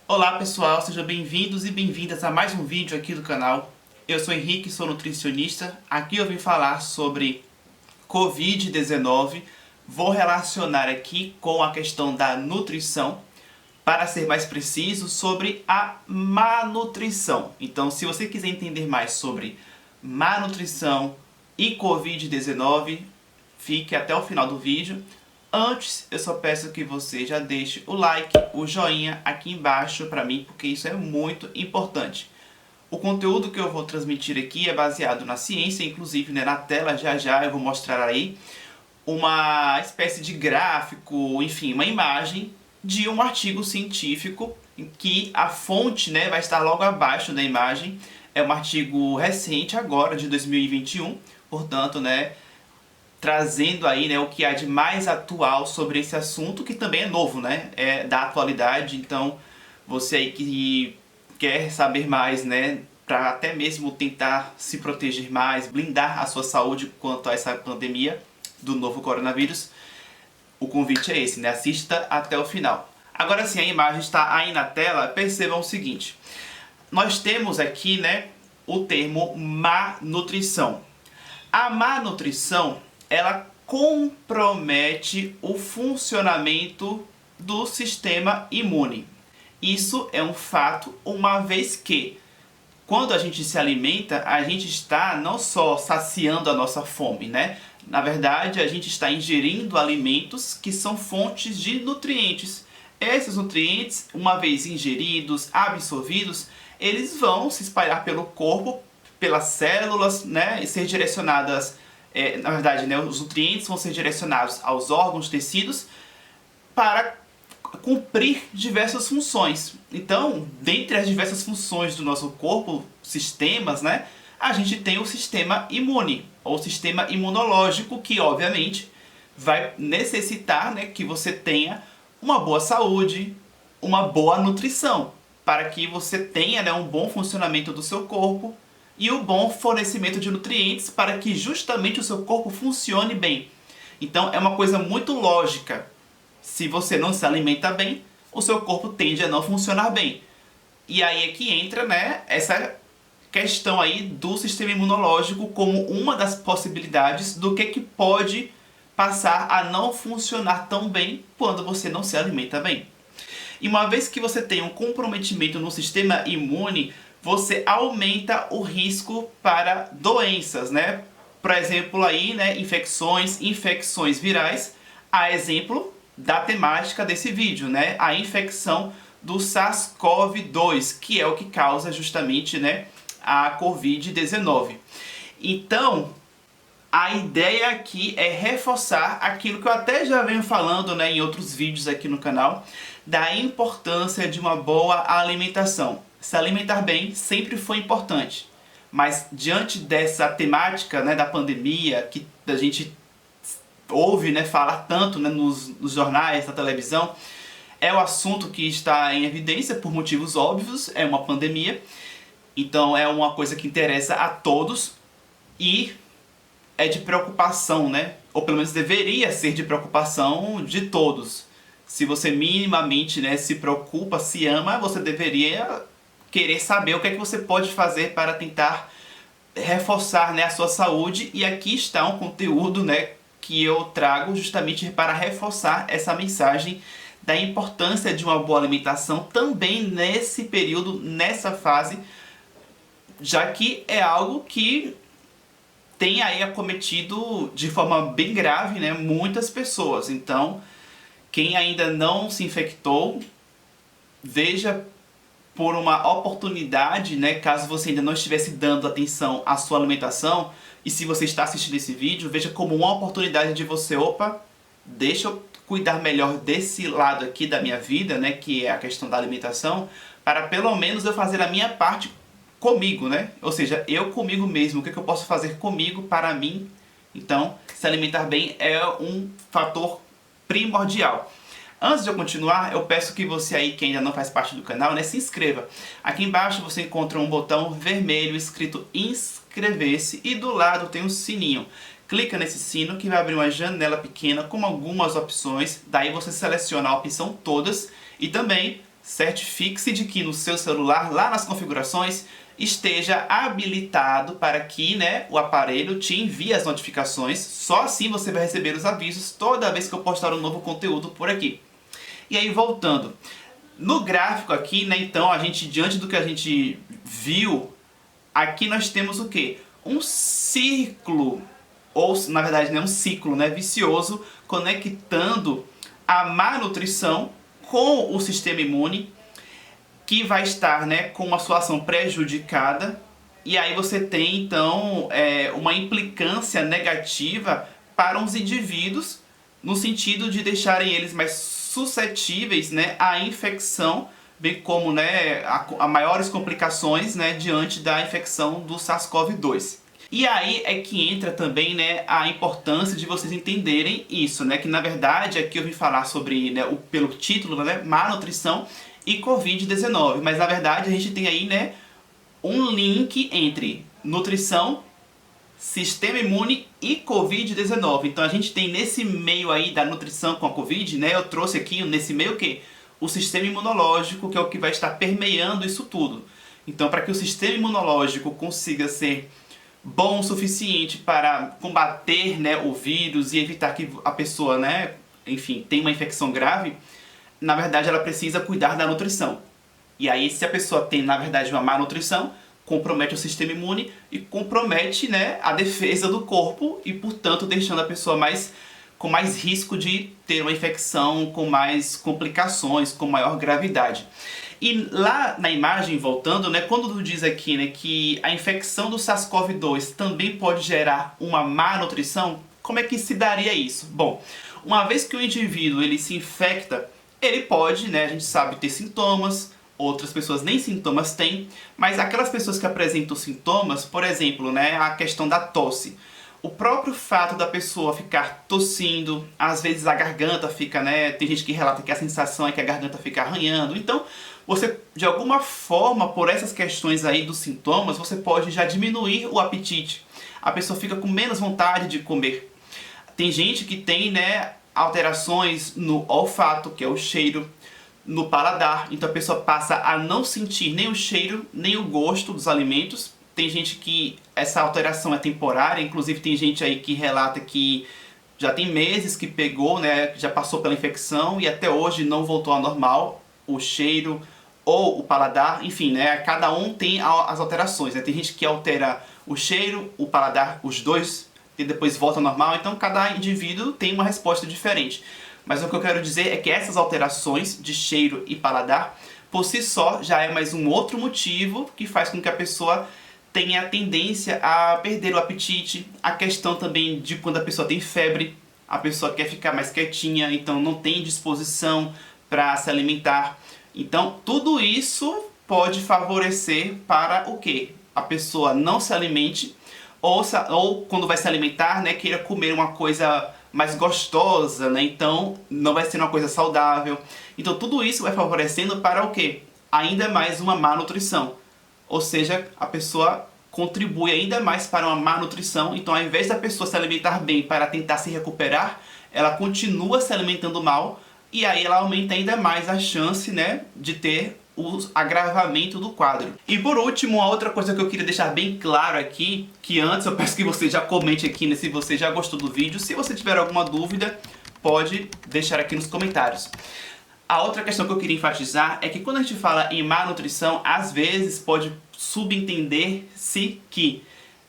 Olá pessoal, sejam bem-vindos e bem-vindas a mais um vídeo aqui do canal. Eu sou Henrique, sou nutricionista. Aqui eu vim falar sobre Covid-19. Vou relacionar aqui com a questão da nutrição, para ser mais preciso, sobre a má nutrição. Então, se você quiser entender mais sobre má nutrição e Covid-19, fique até o final do vídeo. Antes, eu só peço que você já deixe o like, o joinha aqui embaixo para mim, porque isso é muito importante. O conteúdo que eu vou transmitir aqui é baseado na ciência, inclusive, né, na tela já eu vou mostrar aí uma espécie de gráfico, enfim, uma imagem de um artigo científico em que a fonte, né, vai estar logo abaixo da imagem. É um artigo recente agora, de 2021, portanto, né, trazendo aí, né, o que há de mais atual sobre esse assunto, que também é novo, né, é da atualidade. Então, você aí que quer saber mais, né, para até mesmo tentar se proteger mais, blindar a sua saúde quanto a essa pandemia do novo coronavírus, o convite é esse, né, assista até o final. Agora sim, a imagem está aí na tela. Percebam o seguinte: nós temos aqui, né, o termo má nutrição. A má nutrição, ela compromete o funcionamento do sistema imune. Isso é um fato, uma vez que, quando a gente se alimenta, a gente está não só saciando a nossa fome, né? Na verdade, a gente está ingerindo alimentos que são fontes de nutrientes. Esses nutrientes, uma vez ingeridos, absorvidos, eles vão se espalhar pelo corpo, pelas células, né? E ser direcionadas, na verdade, né, os nutrientes vão ser direcionados aos órgãos, tecidos, para cumprir diversas funções. Então, dentre as diversas funções do nosso corpo, sistemas, né, a gente tem o sistema imune, ou sistema imunológico, que obviamente vai necessitar, né, que você tenha uma boa saúde, uma boa nutrição, para que você tenha, né, um bom funcionamento do seu corpo e o bom fornecimento de nutrientes para que justamente o seu corpo funcione bem. Então é uma coisa muito lógica. Se você não se alimenta bem, o seu corpo tende a não funcionar bem. E aí é que entra, né, essa questão aí do sistema imunológico como uma das possibilidades do que pode passar a não funcionar tão bem quando você não se alimenta bem. E uma vez que você tem um comprometimento no sistema imune, você aumenta o risco para doenças, né? Por exemplo, aí, né, infecções virais, a exemplo da temática desse vídeo, né? A infecção do SARS-CoV-2, que é o que causa justamente, né, a Covid-19. Então, a ideia aqui é reforçar aquilo que eu até já venho falando, né, em outros vídeos aqui no canal, da importância de uma boa alimentação. Se alimentar bem sempre foi importante, mas diante dessa temática, né, da pandemia, que a gente ouve, né, falar tanto, né, nos jornais, na televisão, é o assunto que está em evidência por motivos óbvios. É uma pandemia, então é uma coisa que interessa a todos e é de preocupação, né? Ou pelo menos deveria ser de preocupação de todos. Se você minimamente, né, se preocupa, se ama, você deveria querer saber o que é que você pode fazer para tentar reforçar, né, a sua saúde. E aqui está um conteúdo, né, que eu trago justamente para reforçar essa mensagem da importância de uma boa alimentação também nesse período, nessa fase, já que é algo que tem aí acometido de forma bem grave, né, muitas pessoas. Então, quem ainda não se infectou, veja por uma oportunidade, né, caso você ainda não estivesse dando atenção à sua alimentação, e se você está assistindo esse vídeo, veja como uma oportunidade de você, opa, deixa eu cuidar melhor desse lado aqui da minha vida, né, que é a questão da alimentação, para pelo menos eu fazer a minha parte comigo, né? Ou seja, eu comigo mesmo, o que eu posso fazer comigo para mim. Então, se alimentar bem é um fator primordial. Antes de eu continuar, eu peço que você aí que ainda não faz parte do canal, né, se inscreva. Aqui embaixo você encontra um botão vermelho escrito inscrever-se e do lado tem um sininho. Clica nesse sino que vai abrir uma janela pequena com algumas opções. Daí você seleciona a opção todas e também certifique-se de que no seu celular, lá nas configurações, esteja habilitado para que, né, o aparelho te envie as notificações. Só assim você vai receber os avisos toda vez que eu postar um novo conteúdo por aqui. E aí, voltando. No gráfico aqui, né, então, diante do que a gente viu, aqui nós temos o quê? Um círculo, ou na verdade não é um ciclo, né, vicioso, conectando a má nutrição com o sistema imune, que vai estar, né, com uma sua ação prejudicada, e aí você tem então uma implicância negativa para os indivíduos, no sentido de deixarem eles mais suscetíveis, né, à infecção, bem como, né, a maiores complicações, né, diante da infecção do SARS-CoV-2. E aí é que entra também, né, a importância de vocês entenderem isso, né, que na verdade aqui eu vim falar sobre, né, pelo título, né, má nutrição e Covid-19, mas na verdade a gente tem aí, né, um link entre nutrição, sistema imune e Covid-19. Então a gente tem nesse meio aí da nutrição com a Covid, né, eu trouxe aqui nesse meio o quê? O sistema imunológico, que é o que vai estar permeando isso tudo. Então, para que o sistema imunológico consiga ser bom o suficiente para combater, né, o vírus e evitar que a pessoa, né, enfim, tenha uma infecção grave, na verdade ela precisa cuidar da nutrição. E aí, se a pessoa tem, na verdade, uma má nutrição, compromete o sistema imune e compromete, né, a defesa do corpo e, portanto, deixando a pessoa com mais risco de ter uma infecção, com mais complicações, com maior gravidade. E lá na imagem, voltando, né, quando diz aqui, né, que a infecção do SARS-CoV-2 também pode gerar uma má nutrição, como é que se daria isso? Bom, uma vez que o indivíduo ele se infecta, ele pode, né, a gente sabe, ter sintomas, outras pessoas nem sintomas têm, mas aquelas pessoas que apresentam sintomas, por exemplo, né, a questão da tosse. O próprio fato da pessoa ficar tossindo, às vezes a garganta fica, né, tem gente que relata que a sensação é que a garganta fica arranhando. Então, você, de alguma forma, por essas questões aí dos sintomas, você pode já diminuir o apetite. A pessoa fica com menos vontade de comer. Tem gente que tem, né, alterações no olfato, que é o cheiro, no paladar, então a pessoa passa a não sentir nem o cheiro, nem o gosto dos alimentos. Tem gente que essa alteração é temporária, inclusive tem gente aí que relata que já tem meses que pegou, né, já passou pela infecção e até hoje não voltou ao normal, o cheiro ou o paladar, enfim, né, cada um tem as alterações, né? Tem gente que altera o cheiro, o paladar, os dois, e depois volta ao normal, então cada indivíduo tem uma resposta diferente. Mas o que eu quero dizer é que essas alterações de cheiro e paladar, por si só, já é mais um outro motivo que faz com que a pessoa tenha a tendência a perder o apetite. A questão também de quando a pessoa tem febre, a pessoa quer ficar mais quietinha, então não tem disposição para se alimentar. Então, tudo isso pode favorecer para o quê? A pessoa não se alimente, ou quando vai se alimentar, né, queira comer uma coisa mais gostosa, né? Então não vai ser uma coisa saudável. Então tudo isso vai favorecendo para o quê? Ainda mais uma má nutrição. Ou seja, a pessoa contribui ainda mais para uma má nutrição. Então ao invés da pessoa se alimentar bem para tentar se recuperar, ela continua se alimentando mal e aí ela aumenta ainda mais a chance, né, de ter o agravamento do quadro. E por último, a outra coisa que eu queria deixar bem claro aqui, que antes eu peço que você já comente aqui, né, se você já gostou do vídeo. Se você tiver alguma dúvida, pode deixar aqui nos comentários. A outra questão que eu queria enfatizar é que quando a gente fala em má nutrição, às vezes pode subentender-se que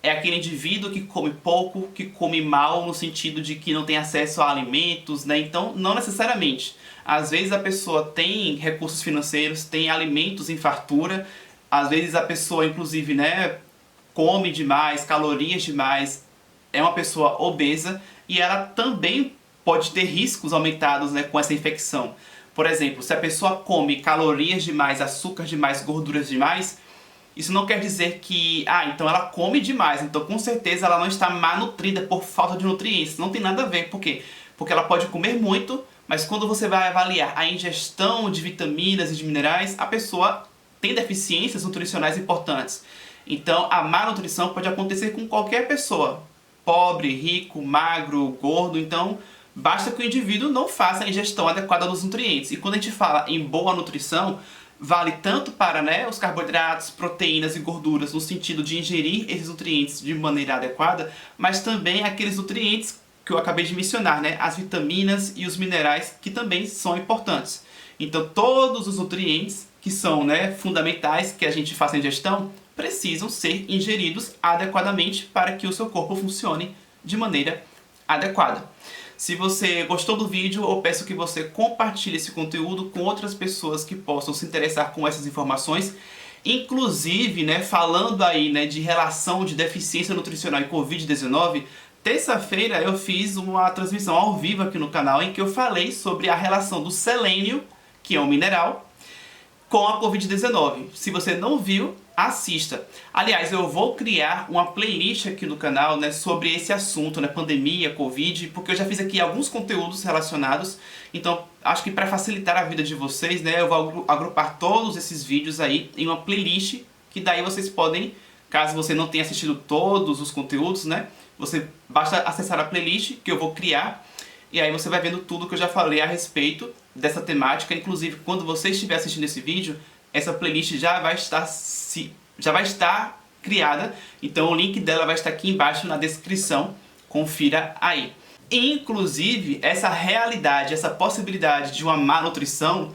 é aquele indivíduo que come pouco, que come mal, no sentido de que não tem acesso a alimentos, né? Então, não necessariamente. Às vezes a pessoa tem recursos financeiros, tem alimentos em fartura, às vezes a pessoa, inclusive, né, come demais, calorias demais, é uma pessoa obesa e ela também pode ter riscos aumentados, né, com essa infecção. Por exemplo, se a pessoa come calorias demais, açúcar demais, gorduras demais, isso não quer dizer que, então ela come demais, então com certeza ela não está malnutrida por falta de nutrientes. Não tem nada a ver, por quê? Porque ela pode comer muito, mas quando você vai avaliar a ingestão de vitaminas e de minerais, a pessoa tem deficiências nutricionais importantes. Então a má nutrição pode acontecer com qualquer pessoa, pobre, rico, magro, gordo, então basta que o indivíduo não faça a ingestão adequada dos nutrientes. E quando a gente fala em boa nutrição, vale tanto para, né, os carboidratos, proteínas e gorduras, no sentido de ingerir esses nutrientes de maneira adequada, mas também aqueles nutrientes que eu acabei de mencionar, né, as vitaminas e os minerais, que também são importantes. Então todos os nutrientes que são, né, fundamentais que a gente faça a ingestão precisam ser ingeridos adequadamente para que o seu corpo funcione de maneira adequada. Se você gostou do vídeo, eu peço que você compartilhe esse conteúdo com outras pessoas que possam se interessar com essas informações. Inclusive, né, falando aí, né, de relação de deficiência nutricional e Covid-19, terça-feira eu fiz uma transmissão ao vivo aqui no canal em que eu falei sobre a relação do selênio, que é um mineral, com a Covid-19. Se você não viu, assista. Aliás, eu vou criar uma playlist aqui no canal, né, sobre esse assunto, né, pandemia, Covid, porque eu já fiz aqui alguns conteúdos relacionados. Então, acho que para facilitar a vida de vocês, né, eu vou agrupar todos esses vídeos aí em uma playlist, que daí vocês podem, caso você não tenha assistido todos os conteúdos, né, você basta acessar a playlist que eu vou criar. E aí você vai vendo tudo que eu já falei a respeito dessa temática. Inclusive, quando você estiver assistindo esse vídeo, essa playlist já vai estar criada. Então o link dela vai estar aqui embaixo na descrição. Confira aí. Inclusive, essa realidade, essa possibilidade de uma má nutrição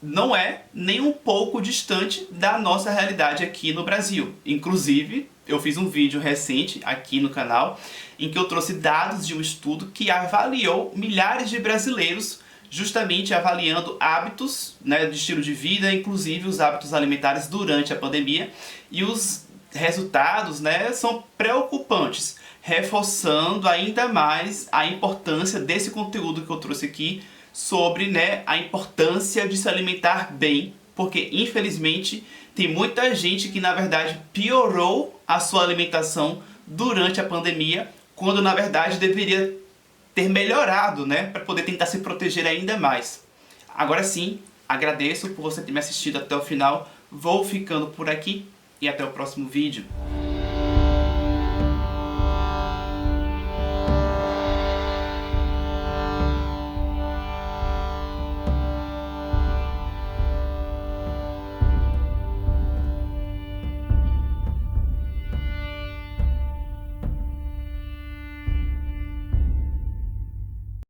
não é nem um pouco distante da nossa realidade aqui no Brasil. Inclusive, eu fiz um vídeo recente aqui no canal em que eu trouxe dados de um estudo que avaliou milhares de brasileiros, justamente avaliando hábitos, né, de estilo de vida, inclusive os hábitos alimentares durante a pandemia, e os resultados, né, são preocupantes, reforçando ainda mais a importância desse conteúdo que eu trouxe aqui sobre, né, a importância de se alimentar bem, porque infelizmente tem muita gente que na verdade piorou a sua alimentação durante a pandemia, quando na verdade deveria ter melhorado, né, para poder tentar se proteger ainda mais. Agora sim, agradeço por você ter me assistido até o final, vou ficando por aqui e até o próximo vídeo.